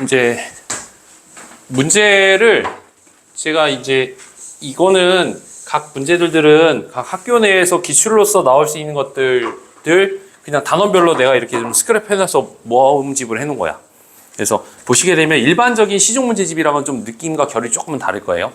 이제 문제를 제가 이제 이거는 각 문제들은 각 학교 내에서 기출로서 나올 수 있는 것들을 그냥 단원별로 내가 이렇게 좀 스크랩해놔서 모음집을 해놓은 거야. 그래서 보시게 되면 일반적인 시중 문제집이랑은 좀 느낌과 결이 조금은 다를 거예요.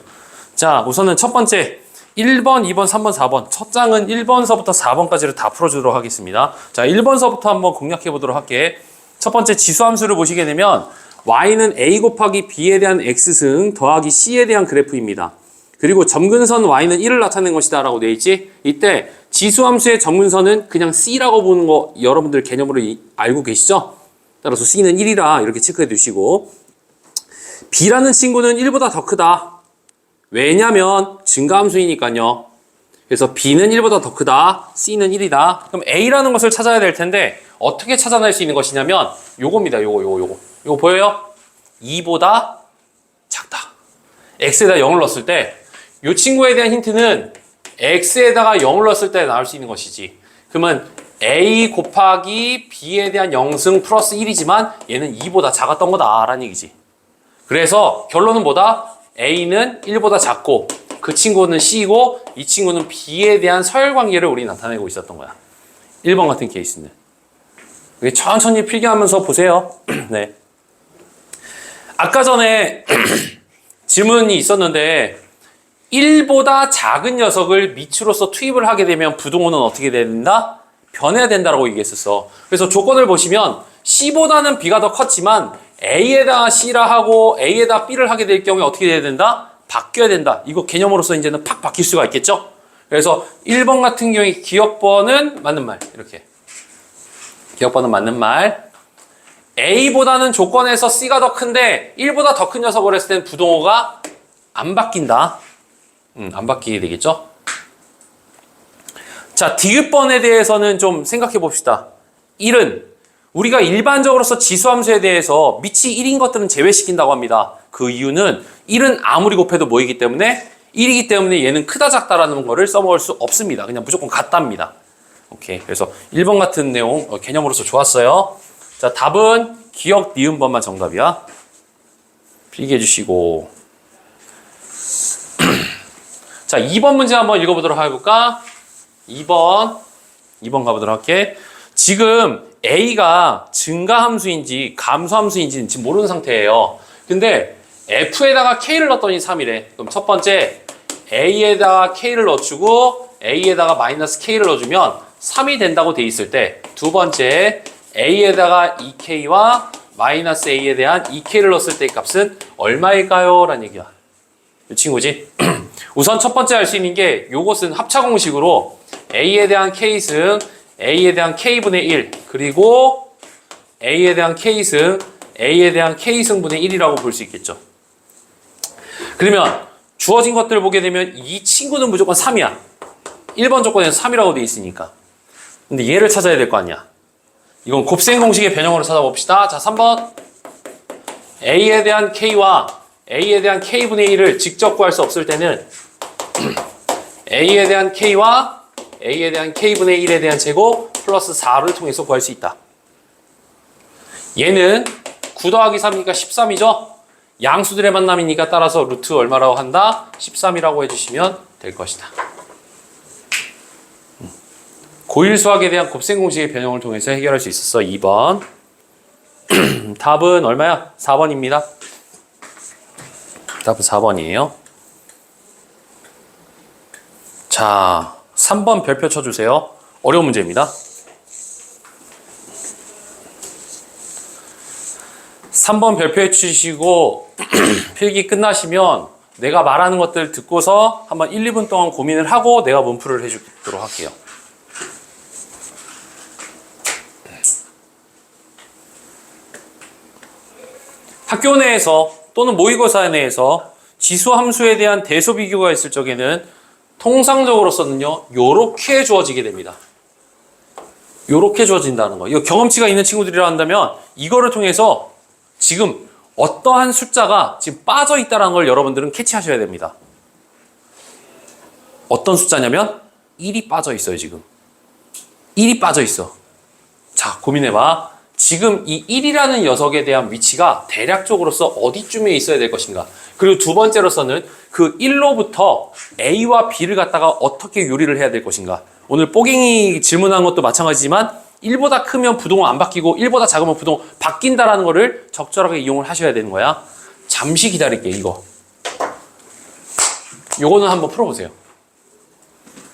자, 우선은 첫 번째 1번, 2번, 3번, 4번 첫 장은 1번서부터 4번까지를 다 풀어주도록 하겠습니다. 자, 1번서부터 한번 공략해 보도록 할게. 첫 번째 지수함수를 보시게 되면 y는 a 곱하기 b에 대한 x승 더하기 c에 대한 그래프입니다. 그리고 점근선 y는 1을 나타낸 것이다 라고 되어 있지. 이때 지수함수의 점근선은 그냥 c라고 보는 거 여러분들 개념으로 알고 계시죠? 따라서 c는 1이라 이렇게 체크해 두시고, b라는 친구는 1보다 더 크다. 왜냐면 증가함수이니까요. 그래서 b는 1보다 더 크다, c는 1이다. 그럼 a라는 것을 찾아야 될 텐데 어떻게 찾아낼 수 있는 것이냐면 요겁니다. 요거 보여요? 2보다 작다. x에다 0을 넣었을 때 이 친구에 대한 힌트는 x에다가 0을 넣었을 때 나올 수 있는 것이지. 그러면 a 곱하기 b에 대한 0승 플러스 1이지만 얘는 2보다 작았던 거다 라는 얘기지. 그래서 결론은 뭐다? a는 1보다 작고 그 친구는 c이고 이 친구는 b에 대한 서열관계를 우리 나타내고 있었던 거야. 1번 같은 케이스는. 천천히 필기하면서 보세요. 네. 아까 전에 질문이 있었는데 1보다 작은 녀석을 밑으로서 투입을 하게 되면 부동호는 어떻게 된다? 변해야 된다라고 얘기했었어. 그래서 조건을 보시면 C보다는 B가 더 컸지만 A에다 C라 하고 A에다 B를 하게 될 경우에 어떻게 돼야 된다? 바뀌어야 된다. 이거 개념으로서 이제는 팍 바뀔 수가 있겠죠? 그래서 1번 같은 경우에 기억번은 맞는 말. 이렇게. 기억번은 맞는 말. A보다는 조건에서 C가 더 큰데 1보다 더 큰 녀석을 했을 때는 부동호가 안 바뀐다. 안 바뀌게 되겠죠? 자, 디귿번에 대해서는 좀 생각해 봅시다. 1은 우리가 일반적으로서 지수함수에 대해서 밑이 1인 것들은 제외시킨다고 합니다. 그 이유는 1은 아무리 곱해도 뭐이기 때문에 1이기 때문에 얘는 크다 작다라는 거를 써먹을 수 없습니다. 그냥 무조건 같답니다. 오케이. 그래서 1번 같은 내용 개념으로서 좋았어요. 자, 답은 기억 니은 번만 정답이야. 필기해 주시고. 자, 2번 문제 한번 읽어보도록 해볼까? 2번 가보도록 할게. 지금 A가 증가함수인지 감소함수인지는 지금 모르는 상태예요. 근데 F에다가 K를 넣었더니 3이래. 그럼 첫 번째 A에다가 K를 넣어주고 A에다가 마이너스 K를 넣어주면 3이 된다고 돼 있을 때, 두 번째 A에다가 2K와 마이너스 A에 대한 2K를 넣었을 때의 값은 얼마일까요? 라는 얘기야. 이 친구지? 우선 첫 번째 할 수 있는 게 요것은 합차 공식으로 A에 대한 K승, A에 대한 K분의 1, 그리고 A에 대한 K승, A에 대한 K승분의 1이라고 볼 수 있겠죠. 그러면 주어진 것들을 보게 되면 이 친구는 무조건 3이야. 1번 조건에서 3이라고 돼 있으니까. 근데 얘를 찾아야 될 거 아니야. 이건 곱셈 공식의 변형으로 찾아봅시다. 자, 3번. A에 대한 K와 A에 대한 K분의 1을 직접 구할 수 없을 때는 A에 대한 K와 A에 대한 K분의 1에 대한 제곱 플러스 4를 통해서 구할 수 있다. 얘는 9 더하기 3이니까 13이죠? 양수들의 만남이니까 따라서 루트 얼마라고 한다? 13이라고 해주시면 될 것이다. 고일 수학에 대한 곱셈 공식의 변형을 통해서 해결할 수 있었어. 2번. 답은 얼마야? 4번입니다. 답은 4번이에요. 자, 3번 별표 쳐주세요. 어려운 문제입니다. 3번 별표해 주시고 필기 끝나시면 내가 말하는 것들 듣고서 한번 1, 2분 동안 고민을 하고 내가 문풀을 해주도록 할게요. 학교 내에서 또는 모의고사 내에서 지수함수에 대한 대소 비교가 있을 적에는 통상적으로서는요, 요렇게 주어지게 됩니다. 요렇게 주어진다는 거. 이거 경험치가 있는 친구들이라 한다면 이거를 통해서 지금 어떠한 숫자가 지금 빠져 있다는 걸 여러분들은 캐치하셔야 됩니다. 어떤 숫자냐면 1이 빠져 있어요, 지금. 1이 빠져 있어. 자, 고민해봐. 지금 이 1이라는 녀석에 대한 위치가 대략적으로서 어디쯤에 있어야 될 것인가. 그리고 두 번째로서는 그 1로부터 A와 B를 갖다가 어떻게 요리를 해야 될 것인가. 오늘 뽀갱이 질문한 것도 마찬가지지만 1보다 크면 부동은 안 바뀌고 1보다 작으면 부동 바뀐다라는 거를 적절하게 이용을 하셔야 되는 거야. 잠시 기다릴게, 이거. 요거는 한번 풀어보세요.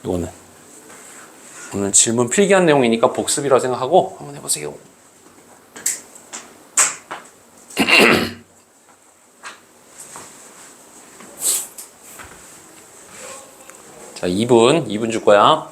요거는. 오늘 질문 필기한 내용이니까 복습이라고 생각하고 한번 해보세요. 자, 2분 줄 거야.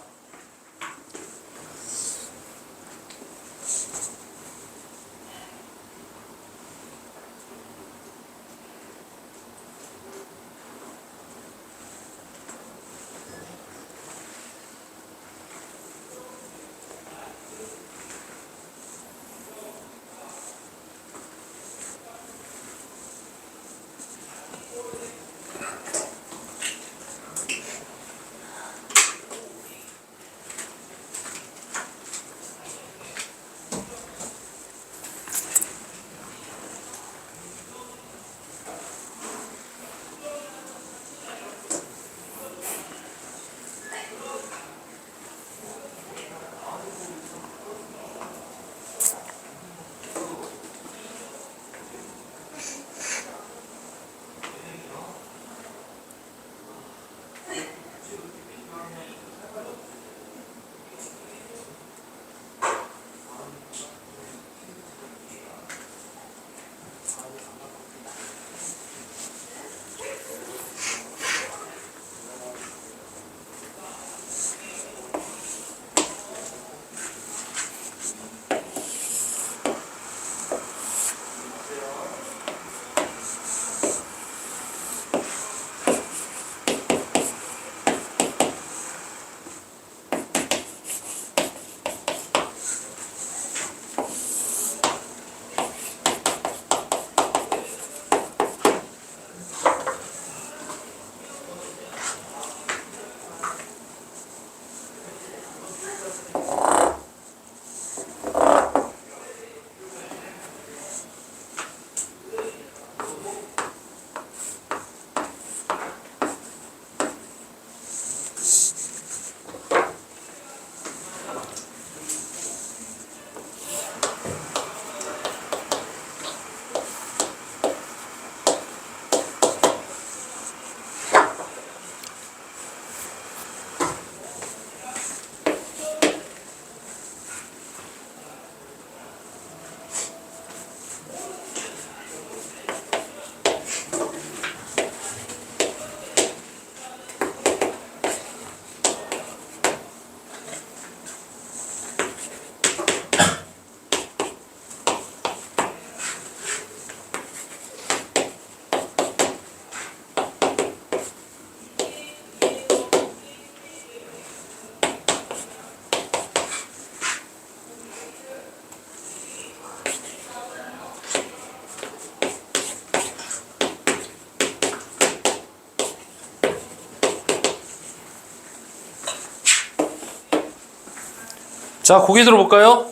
자, 고개 들어볼까요?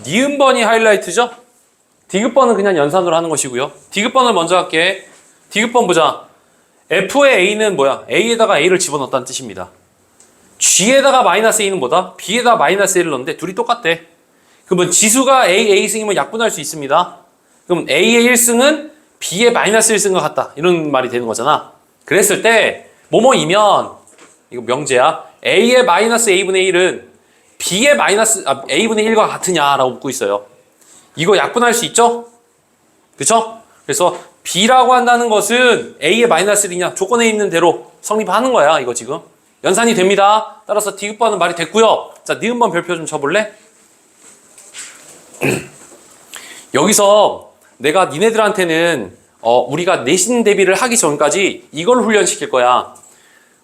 니은번이 하이라이트죠? 디귿번은 그냥 연산으로 하는 것이고요. 디귿번을 먼저 할게. 디귿번 보자. F의 A는 뭐야? A에다가 A를 집어넣었다는 뜻입니다. G에다가 마이너스 A는 뭐다? B에다가 마이너스 A를 넣는데 둘이 똑같대. 그러면 지수가 A승이면 약분할 수 있습니다. 그럼 A의 1승은 B의 마이너스 1승과 같다. 이런 말이 되는 거잖아. 그랬을 때 뭐뭐이면 이거 명제야. A의 마이너스 A분의 1은 B의 A분의 1과 같으냐라고 묻고 있어요. 이거 약분할 수 있죠? 그쵸? 그래서 B라고 한다는 것은 A의 마이너스 1이냐 조건에 있는 대로 성립하는 거야. 이거 지금 연산이 됩니다. 따라서 디귿번은 말이 됐고요. 자, 니은번 별표 좀 쳐볼래? 여기서 내가 니네들한테는 우리가 내신 대비를 하기 전까지 이걸 훈련시킬 거야.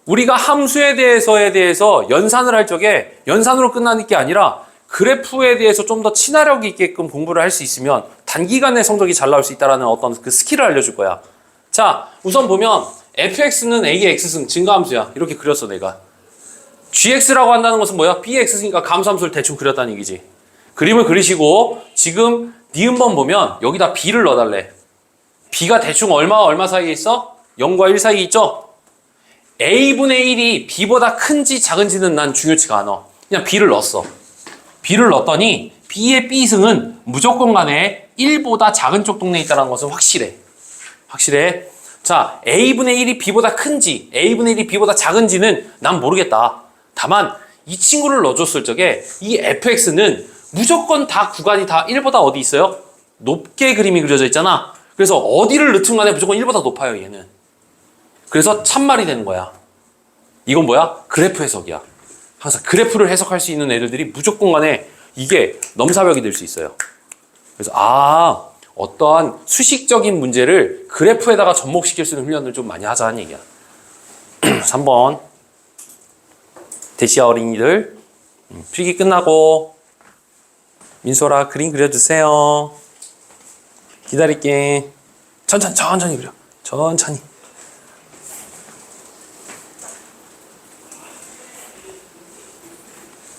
우리가 함수에 대해서 연산을 할 적에 연산으로 끝나는 게 아니라 그래프에 대해서 좀 더 친화력 있게끔 공부를 할 수 있으면 단기간에 성적이 잘 나올 수 있다는 어떤 그 스킬을 알려줄 거야. 자, 우선 보면 fx는 a의 x승 증가함수야. 이렇게 그렸어 내가. gx라고 한다는 것은 뭐야? b의 x승이니까 감소함수를 대충 그렸다는 얘기지. 그림을 그리시고 지금 니은번 보면 여기다 b를 넣어달래. b가 대충 얼마 사이에 있어? 0과 1 사이에 있죠? a분의 1이 b보다 큰지 작은지는 난 중요치가 않아. 그냥 b를 넣었어. b를 넣었더니 b의 b승은 무조건 간에 1보다 작은 쪽 동네에 있다는 것은 확실해. 확실해. 자, a분의 1이 b보다 큰지 a분의 1이 b보다 작은지는 난 모르겠다. 다만 이 친구를 넣어줬을 적에 이 fx는 무조건 다 구간이 다 1보다 어디 있어요? 높게 그림이 그려져 있잖아. 그래서 어디를 넣든 간에 무조건 1보다 높아요, 얘는. 그래서 참말이 되는 거야. 이건 뭐야? 그래프 해석이야. 항상 그래프를 해석할 수 있는 애들이 무조건 간에 이게 넘사벽이 될 수 있어요. 그래서 어떠한 수식적인 문제를 그래프에다가 접목시킬 수 있는 훈련을 좀 많이 하자는 얘기야. 3번 대시아 어린이들 필기 끝나고 민소라 그림 그려주세요. 기다릴게. 천천히 그려. 천천히.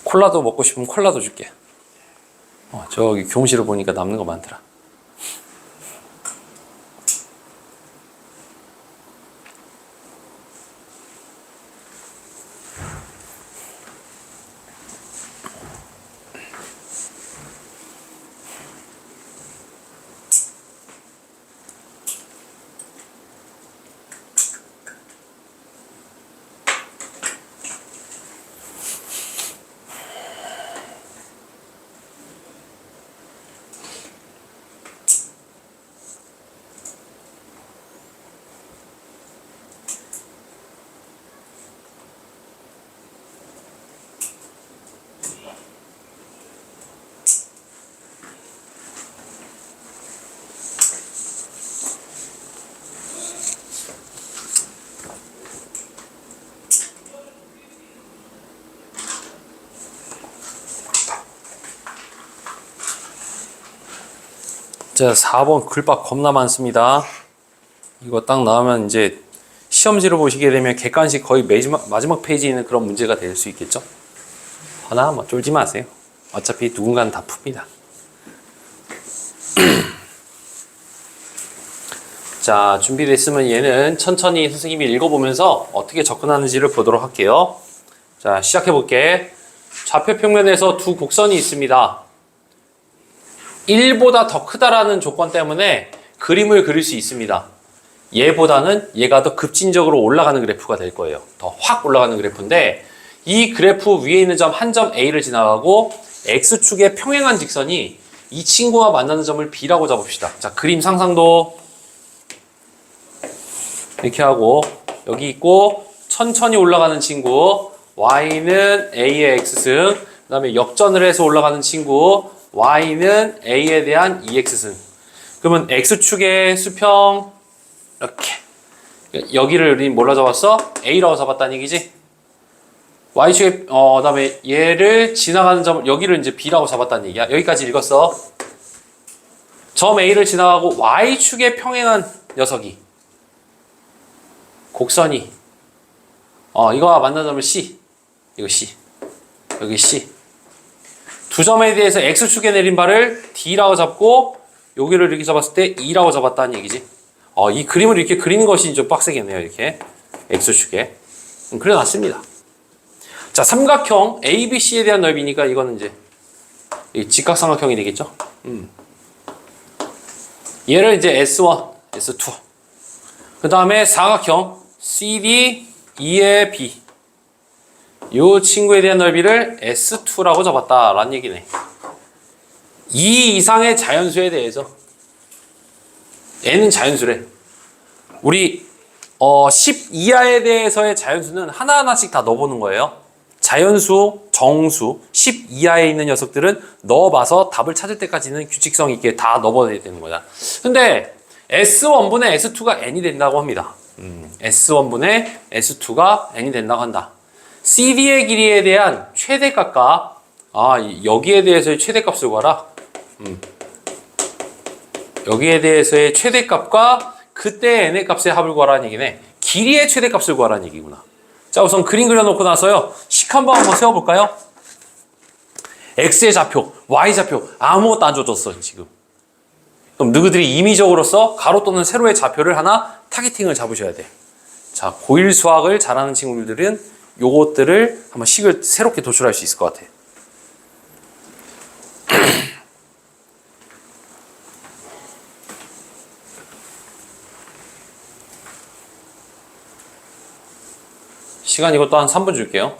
콜라도 먹고 싶으면 콜라도 줄게. 저기 교무실을 보니까 남는 거 많더라. 자, 4번 글밥 겁나 많습니다. 이거 딱 나오면 이제 시험지로 보시게 되면 객관식 거의 마지막 페이지에 있는 그런 문제가 될 수 있겠죠? 하나 뭐 쫄지 마세요. 어차피 누군가는 다 풉니다. 자, 준비됐으면 얘는 천천히 선생님이 읽어보면서 어떻게 접근하는지를 보도록 할게요. 자, 시작해볼게. 좌표 평면에서 두 곡선이 있습니다. 1보다 더 크다라는 조건 때문에 그림을 그릴 수 있습니다. 얘보다는 얘가 더 급진적으로 올라가는 그래프가 될 거예요. 더 확 올라가는 그래프인데 이 그래프 위에 있는 점 한 점 A를 지나가고 X축에 평행한 직선이 이 친구와 만나는 점을 B라고 잡읍시다. 자, 그림 상상도 이렇게 하고 여기 있고 천천히 올라가는 친구 Y는 A의 X승, 그 다음에 역전을 해서 올라가는 친구 Y는 A에 대한 2X승. 그러면 X축의 수평 이렇게 여기를 우리 뭘로 잡았어? A라고 잡았다는 얘기지? Y축의 그다음에 얘를 지나가는 점 여기를 이제 B라고 잡았다는 얘기야. 여기까지 읽었어. 점 A를 지나가고 Y축에 평행한 녀석이 곡선이 이거와 만나는 점을 C. 이거 C. 여기 C. 두 점에 대해서 X축에 내린 발을 D라고 잡고 여기를 이렇게 잡았을 때 E라고 잡았다는 얘기지. 이 그림을 이렇게 그리는 것이 좀 빡세겠네요. 이렇게 X축에 그려놨습니다. 자, 삼각형 ABC에 대한 넓이니까 이거는 이제 직각삼각형이 되겠죠. 얘를 이제 S1, S2. 그 다음에 사각형 CD, E의 B. 이 친구에 대한 넓이를 S2라고 잡았다라는 얘기네. 2 이상의 자연수에 대해서 N은 자연수래. 우리 10 이하에 대해서의 자연수는 하나하나씩 다 넣어보는 거예요. 자연수, 정수, 10 이하에 있는 녀석들은 넣어봐서 답을 찾을 때까지는 규칙성 있게 다 넣어봐야 되는 거야. 근데 S1분의 S2가 N이 된다고 합니다. S1분의 S2가 N이 된다고 한다. CD의 길이에 대한 최대값과 여기에 대해서의 최대값을 구하라. 여기에 대해서의 최대값과 그때 N의 값의 합을 구하라는 얘기네. 길이의 최대값을 구하라는 얘기구나. 자, 우선 그림 그려놓고 나서요. 식 한번 세워볼까요? X의 좌표, Y 좌표 아무것도 안 줘줬어 지금. 그럼 너희들이 임의적으로서 가로 또는 세로의 좌표를 하나 타겟팅을 잡으셔야 돼. 자, 고1 수학을 잘하는 친구들은 요것들을 한번 식을 새롭게 도출할 수 있을 것 같아. 시간 이것도 한 3분 줄게요.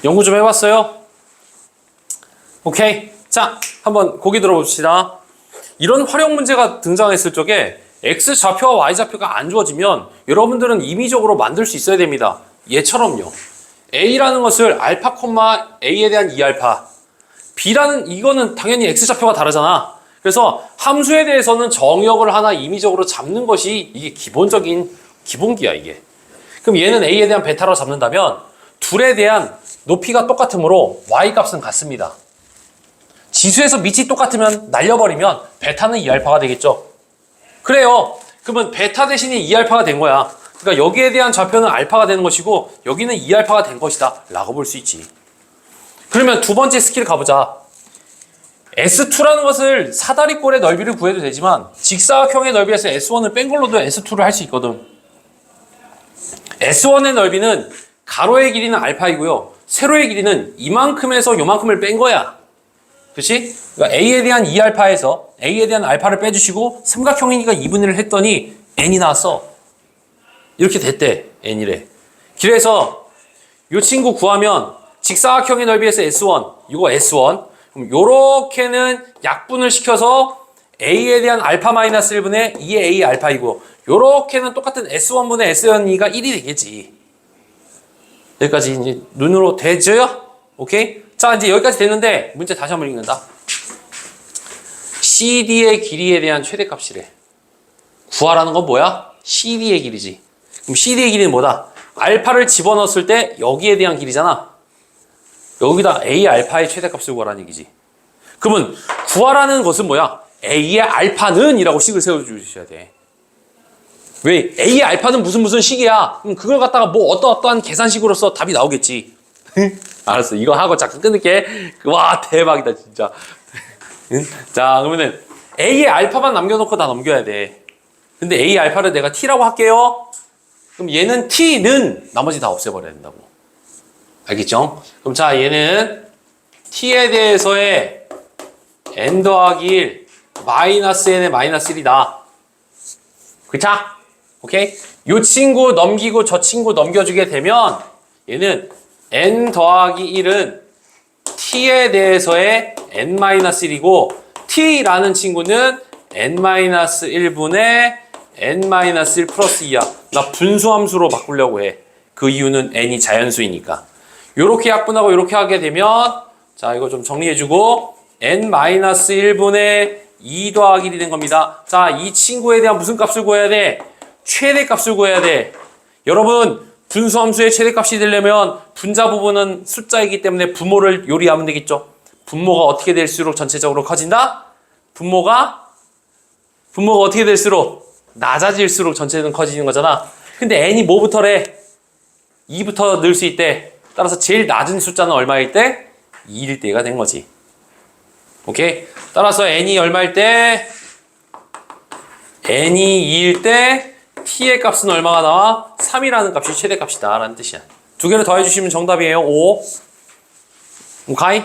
연구 좀 해봤어요? 오케이. 자, 한번 고기 들어봅시다. 이런 활용 문제가 등장했을 적에 X좌표와 Y좌표가 안 주어지면 여러분들은 임의적으로 만들 수 있어야 됩니다. 얘처럼요. A라는 것을 알파, A에 대한 2알파. B라는 이거는 당연히 X좌표가 다르잖아. 그래서 함수에 대해서는 정역을 하나 임의적으로 잡는 것이 이게 기본적인 기본기야, 이게. 그럼 얘는 A에 대한 베타로 잡는다면 둘에 대한 높이가 똑같으므로 Y 값은 같습니다. 지수에서 밑이 똑같으면 날려버리면 베타는 2알파가 되겠죠. 그래요. 그러면 베타 대신에 2알파가 된 거야. 그러니까 여기에 대한 좌표는 알파가 되는 것이고 여기는 2알파가 된 것이다 라고 볼 수 있지. 그러면 두 번째 스킬 가보자. S2라는 것을 사다리꼴의 넓이를 구해도 되지만 직사각형의 넓이에서 S1을 뺀 걸로도 S2를 할 수 있거든. S1의 넓이는 가로의 길이는 알파이고요. 세로의 길이는 이만큼에서 요만큼을 뺀 거야. 그렇지? 그러니까 A에 대한 2알파에서 A에 대한 알파를 빼주시고 삼각형이니까 2분의 1을 했더니 N이 나왔어. 이렇게 됐대. N이래. 그래서 이 친구 구하면 직사각형의 넓이에서 S1, 이거 S1. 그럼 요렇게는 약분을 시켜서 A에 대한 알파 마이너스 1분의 2의 A 알파이고 요렇게는 똑같은 S1분의 S2가 1이 되겠지. 여기까지 이제 눈으로 되죠? 오케이? 자, 이제 여기까지 됐는데 문제 다시 한번 읽는다. CD의 길이에 대한 최대값이래. 구하라는 건 뭐야? CD의 길이지. 그럼 CD의 길이는 뭐다? 알파를 집어넣었을 때 여기에 대한 길이잖아. 여기다 A 알파의 최대값을 구하라는 얘기지. 그러면 구하라는 것은 뭐야? A의 알파는 이라고 식을 세워주셔야 돼. 왜? A의 알파는 무슨 식이야? 그럼 그걸 갖다가 뭐 어떠한 계산식으로서 답이 나오겠지. 알았어. 이거 하고 잠깐 끊을게. 와, 대박이다, 진짜. 자, 그러면은 A의 알파만 남겨놓고 다 넘겨야 돼. 근데 A 알파를 내가 T라고 할게요. 그럼 얘는 T는 나머지 다 없애버려야 된다고. 알겠죠? 그럼 자, 얘는 T에 대해서의 N 더하기 1 마이너스 N의 마이너스 1이다. 그쵸? 오케이? 요 친구 넘기고 저 친구 넘겨주게 되면 얘는 N 더하기 1은 T에 대해서의 N-1이고 T라는 친구는 N-1분의 N-1 플러스 2야. 나 분수함수로 바꾸려고 해. 그 이유는 N이 자연수이니까. 요렇게 약분하고 요렇게 하게 되면 자, 이거 좀 정리해주고 N-1분의 2 더하기 1이 된 겁니다. 자, 이 친구에 대한 무슨 값을 구해야 돼? 최대값을 구해야 돼. 여러분, 분수함수의 최대값이 되려면 분자 부분은 숫자이기 때문에 분모를 요리하면 되겠죠. 분모가 어떻게 될수록 전체적으로 커진다? 분모가 어떻게 될수록 낮아질수록 전체는 커지는 거잖아. 근데 n이 뭐부터래? 2부터 늘 수 있대. 따라서 제일 낮은 숫자는 얼마일 때? 2일 때가 된 거지. 오케이? 따라서 n이 얼마일 때? n이 2일 때 t의 값은 얼마가 나와? 3이라는 값이 최대값이다 라는 뜻이야. 두 개를 더해주시면 정답이에요. 5. 오케이?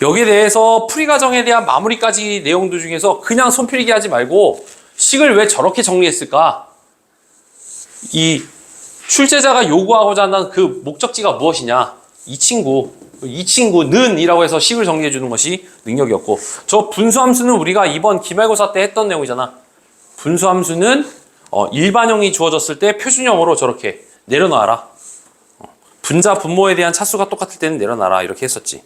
여기에 대해서 풀이 과정에 대한 마무리까지 내용들 중에서 그냥 손필기 하지 말고 식을 왜 저렇게 정리했을까? 이 출제자가 요구하고자 한다는 그 목적지가 무엇이냐? 이 친구는 이라고 해서 식을 정리해 주는 것이 능력이었고, 저 분수함수는 우리가 이번 기말고사 때 했던 내용이잖아. 분수함수는 일반형이 주어졌을 때 표준형으로 저렇게 내려놔라. 분자 분모에 대한 차수가 똑같을 때는 내려놔라 이렇게 했었지.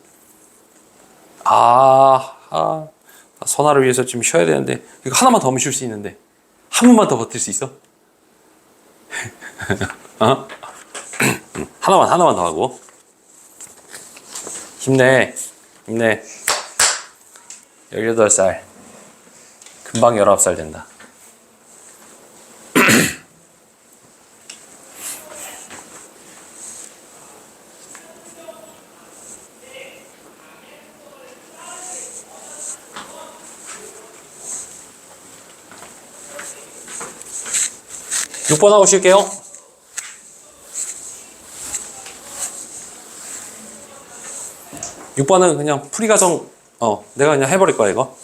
선아를 위해서 좀 쉬어야 되는데 이거 하나만 더 하면 쉴 수 있는데 한 번만 더 버틸 수 있어? 어? 하나만 더 하고 힘내 18살 금방 19살 된다. 6번 하고 쉴게요. 6번은 그냥 풀이 과정 내가 그냥 해버릴 거야 이거.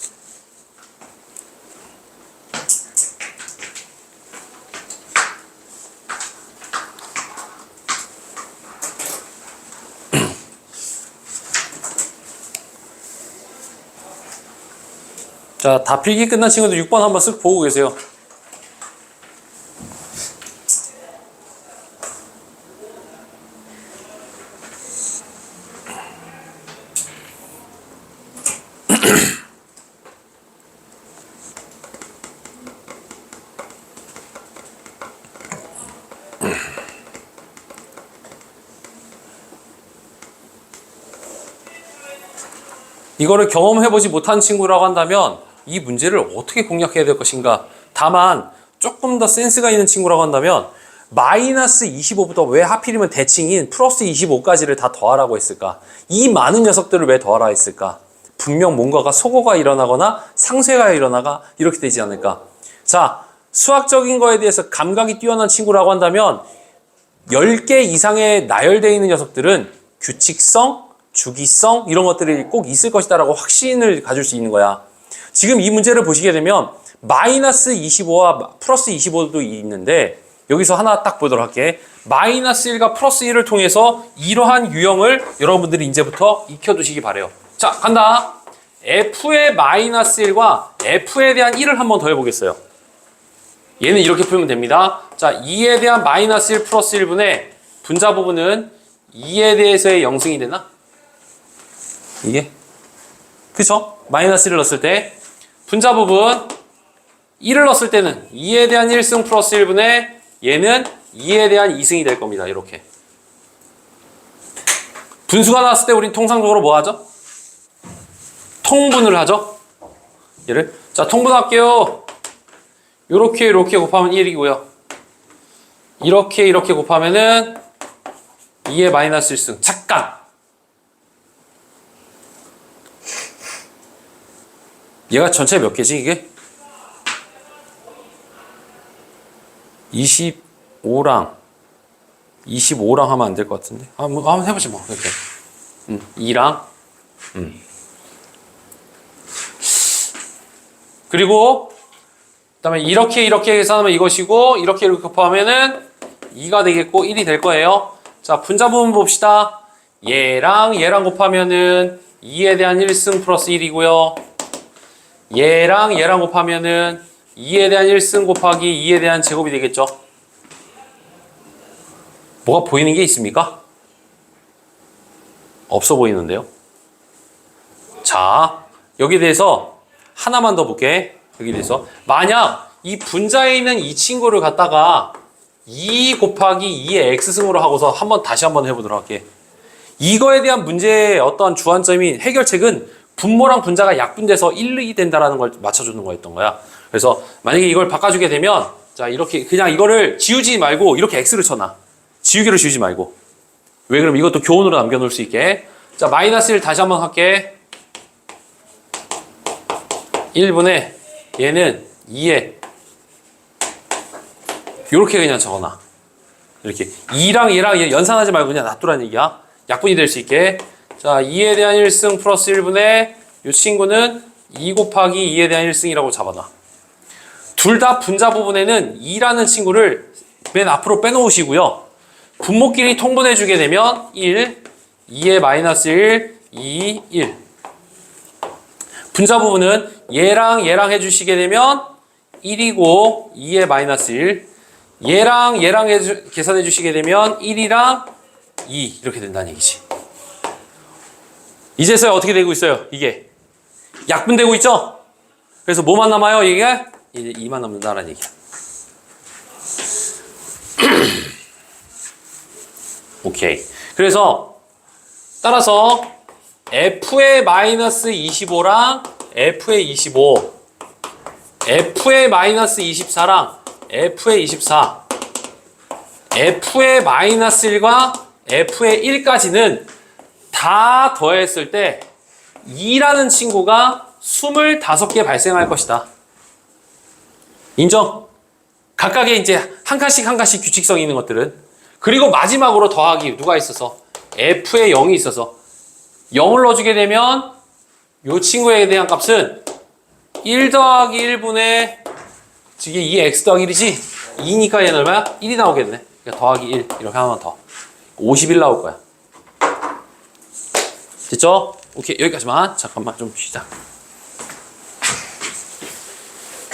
자, 다 필기 끝난 친구들 6번 한번 쓱 보고 계세요. 이거를 경험해보지 못한 친구라고 한다면 이 문제를 어떻게 공략해야 될 것인가. 다만 조금 더 센스가 있는 친구라고 한다면 마이너스 25보다 왜 하필이면 대칭인 플러스 25까지를 다 더하라고 했을까? 이 많은 녀석들을 왜 더하라 했을까? 분명 뭔가가 소거가 일어나거나 상쇄가 일어나가 이렇게 되지 않을까? 자, 수학적인 거에 대해서 감각이 뛰어난 친구라고 한다면 10개 이상의 나열되어 있는 녀석들은 규칙성, 주기성 이런 것들이 꼭 있을 것이다 라고 확신을 가질 수 있는 거야. 지금 이 문제를 보시게 되면 마이너스 25와 플러스 25도 있는데 여기서 하나 딱 보도록 할게. 마이너스 1과 플러스 1을 통해서 이러한 유형을 여러분들이 이제부터 익혀두시기 바래요. 자, 간다. f의 마이너스 1과 f에 대한 1을 한번 더 해보겠어요. 얘는 이렇게 풀면 됩니다. 자, 2에 대한 마이너스 1 플러스 1분의 분자 부분은 2에 대해서의 영승이 되나? 이게? 그쵸? 마이너스 1을 넣었을 때 분자 부분 1을 넣었을 때는 2에 대한 1승 플러스 1분의 얘는 2에 대한 2승이 될 겁니다. 이렇게 분수가 나왔을 때 우린 통상적으로 뭐 하죠? 통분을 하죠? 얘를 자, 통분할게요. 요렇게 곱하면 1이고요. 이렇게 곱하면은 2의 마이너스 1승. 잠깐! 얘가 전체 몇 개지 이게? 25랑 하면 안 될 것 같은데. 한번 해보지 뭐. 이렇게 2랑 그리고 그다음에 이렇게 계산하면 이것이고 이렇게 곱하면은 2가 되겠고 1이 될 거예요. 자, 분자 부분 봅시다. 얘랑 곱하면은 2에 대한 1승 플러스 1이고요. 얘랑 곱하면은 2에 대한 1승 곱하기 2에 대한 제곱이 되겠죠. 뭐가 보이는 게 있습니까? 없어 보이는데요. 자, 여기에 대해서 하나만 더 볼게. 여기에 대해서 만약 이 분자에 있는 이 친구를 갖다가 2 곱하기 2의 x승으로 하고서 다시 한번 해보도록 할게. 이거에 대한 문제의 어떠한 주안점인 해결책은 분모랑 분자가 약분돼서 1이 된다라는 걸 맞춰주는 거였던 거야. 그래서 만약에 이걸 바꿔주게 되면 자, 이렇게 그냥 이거를 지우지 말고 이렇게 x를 쳐놔. 지우개를 지우지 말고. 왜 그러면 이것도 교훈으로 남겨놓을 수 있게. 자, 마이너스 1 다시 한번 할게. 1분의 얘는 2에 이렇게 그냥 적어놔. 이렇게 2랑 얘 연산하지 말고 그냥 놔두라는 얘기야. 약분이 될 수 있게. 자, 2에 대한 1승 플러스 1분의 이 친구는 2 곱하기 2에 대한 1승이라고 잡아놔. 둘 다 분자 부분에는 2라는 친구를 맨 앞으로 빼놓으시고요. 분모끼리 통분해주게 되면 1, 2의 마이너스 1, 2, 1. 분자 부분은 얘랑 해주시게 되면 1이고 2의 마이너스 1. 얘랑 계산해 주시게 되면 1이랑 2 이렇게 된다는 얘기지. 이제서야 어떻게 되고 있어요? 이게 약분되고 있죠? 그래서 뭐만 남아요? 이게 이제 2만 남는다라는 얘기야. 오케이. 그래서 따라서 f의 마이너스 25랑 f의 25, f의 마이너스 24랑 f의 24, f의 마이너스 1과 f의 1까지는 다 더했을 때 2라는 친구가 25개 발생할 것이다. 인정? 각각의 이제 한 칸씩 규칙성이 있는 것들은. 그리고 마지막으로 더하기 누가 있어서? f의 0이 있어서 0을 넣어주게 되면 이 친구에 대한 값은 1 더하기 1분의 이게 2x 더하기 1이지? 2니까 얘는 얼마야? 1이 나오겠네. 그러니까 더하기 1 이렇게 하나만 더 51 나올 거야. 됐죠? 오케이, 여기까지만. 잠깐만 좀 쉬자.